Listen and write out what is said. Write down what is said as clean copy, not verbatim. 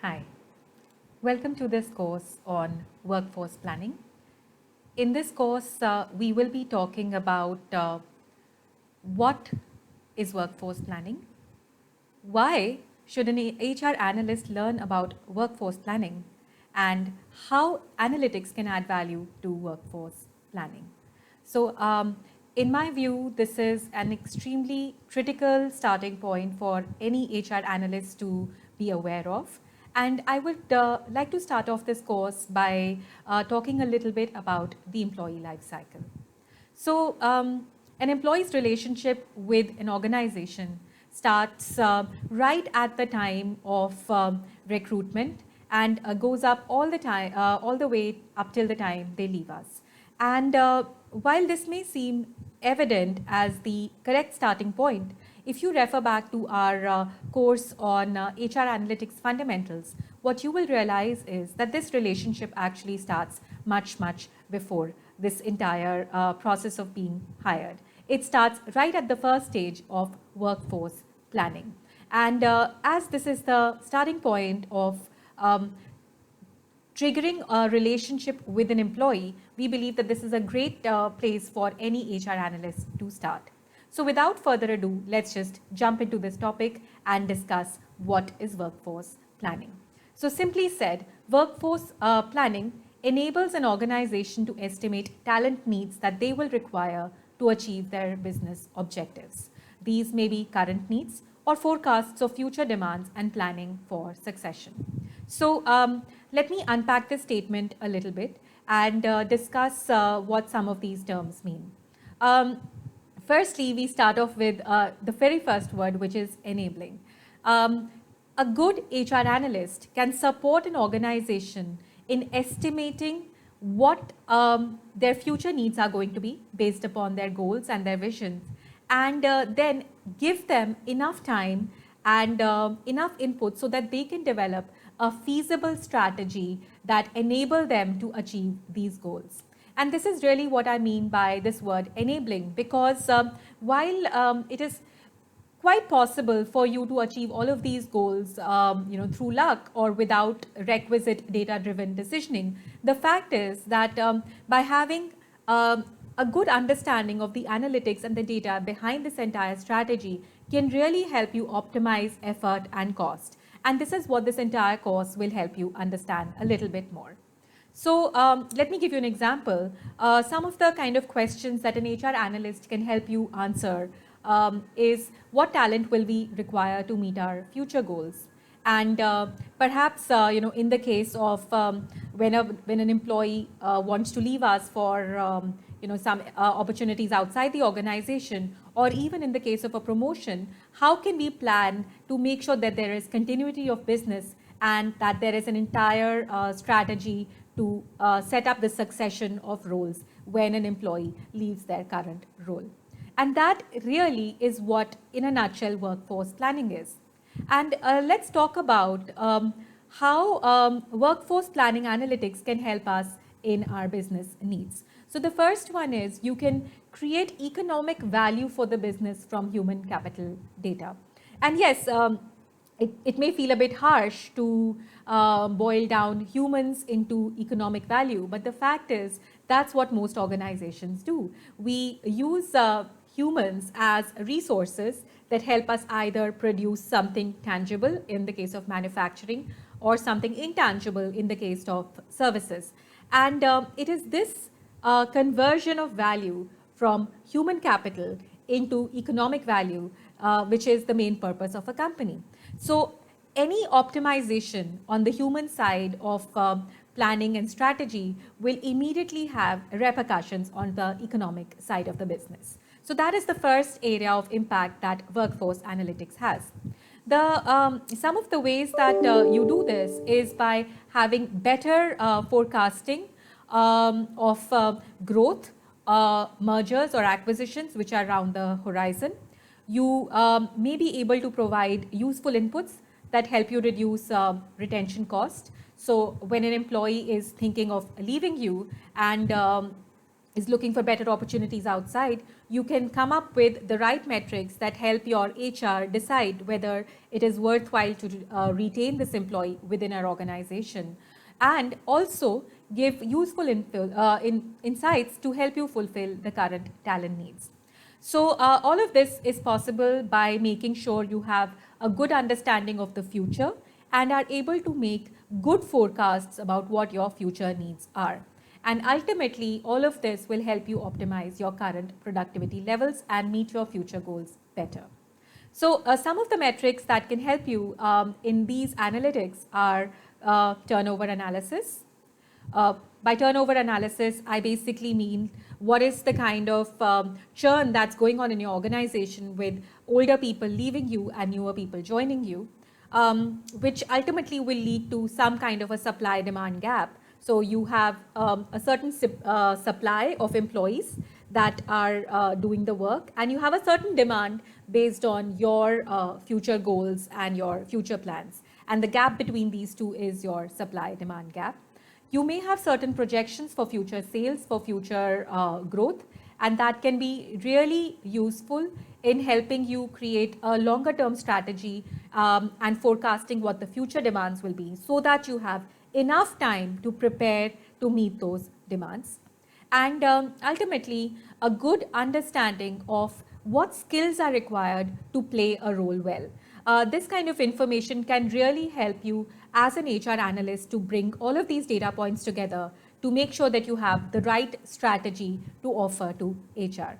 Hi, welcome to this course on workforce planning. In this course, we will be talking about what is workforce planning, why should an HR analyst learn about workforce planning, and how analytics can add value to workforce planning. So, in my view, this is an extremely critical starting point for any HR analyst to be aware of. And I would like to start off this course by talking a little bit about the employee life cycle. So, an employee's relationship with an organization starts right at the time of recruitment and goes up all the time, all the way up till the time they leave us. And while this may seem evident as the correct starting point, if you refer back to our course on HR analytics fundamentals, what you will realize is that this relationship actually starts much before this entire process of being hired. It starts right at the first stage of workforce planning. And as this is the starting point of triggering a relationship with an employee, we believe that this is a great place for any HR analyst to start. So without further ado, let's just jump into this topic and discuss what is workforce planning. So simply said, workforce planning enables an organization to estimate talent needs that they will require to achieve their business objectives. These may be current needs or forecasts of future demands and planning for succession. So let me unpack this statement a little bit and discuss what some of these terms mean. Firstly, we start off with the very first word, which is enabling. A good HR analyst can support an organization in estimating what their future needs are going to be based upon their goals and their visions, and then give them enough time and enough input so that they can develop a feasible strategy that enable them to achieve these goals. And this is really what I mean by this word enabling, because while it is quite possible for you to achieve all of these goals through luck or without requisite data-driven decisioning, the fact is that by having a good understanding of the analytics and the data behind this entire strategy can really help you optimize effort and cost. And this is what this entire course will help you understand a little bit more. So let me give you an example. Some of the kind of questions that an HR analyst can help you answer is what talent will we require to meet our future goals? And perhaps, in the case of when an employee wants to leave us for, some opportunities outside the organization, or even in the case of a promotion, how can we plan to make sure that there is continuity of business and that there is an entire strategy to set up the succession of roles when an employee leaves their current role. And that really is what, in a nutshell, workforce planning is. And let's talk about how workforce planning analytics can help us in our business needs. So the first one is you can create economic value for the business from human capital data. And yes, it may feel a bit harsh to boil down humans into economic value, but the fact is that's what most organizations do. We use humans as resources that help us either produce something tangible in the case of manufacturing or something intangible in the case of services. And it is this conversion of value from human capital into economic value which is the main purpose of a company. So any optimization on the human side of planning and strategy will immediately have repercussions on the economic side of the business. So that is the first area of impact that workforce analytics has. Some of the ways that you do this is by having better forecasting of growth, mergers or acquisitions which are around the horizon. You may be able to provide useful inputs that help you reduce retention cost. So when an employee is thinking of leaving you and is looking for better opportunities outside, you can come up with the right metrics that help your HR decide whether it is worthwhile to retain this employee within our organization, and also give useful insights to help you fulfill the current talent needs. So all of this is possible by making sure you have a good understanding of the future and are able to make good forecasts about what your future needs are. And ultimately, all of this will help you optimize your current productivity levels and meet your future goals better. So some of the metrics that can help you in these analytics are turnover analysis. By turnover analysis, I basically mean what is the kind of churn that's going on in your organization with older people leaving you and newer people joining you, which ultimately will lead to some kind of a supply demand gap. So you have a certain supply of employees that are doing the work, and you have a certain demand based on your future goals and your future plans. And the gap between these two is your supply demand gap. You may have certain projections for future sales, for future growth, and that can be really useful in helping you create a longer term strategy and forecasting what the future demands will be, so that you have enough time to prepare to meet those demands. And ultimately, a good understanding of what skills are required to play a role well. This kind of information can really help you as an HR analyst to bring all of these data points together to make sure that you have the right strategy to offer to HR.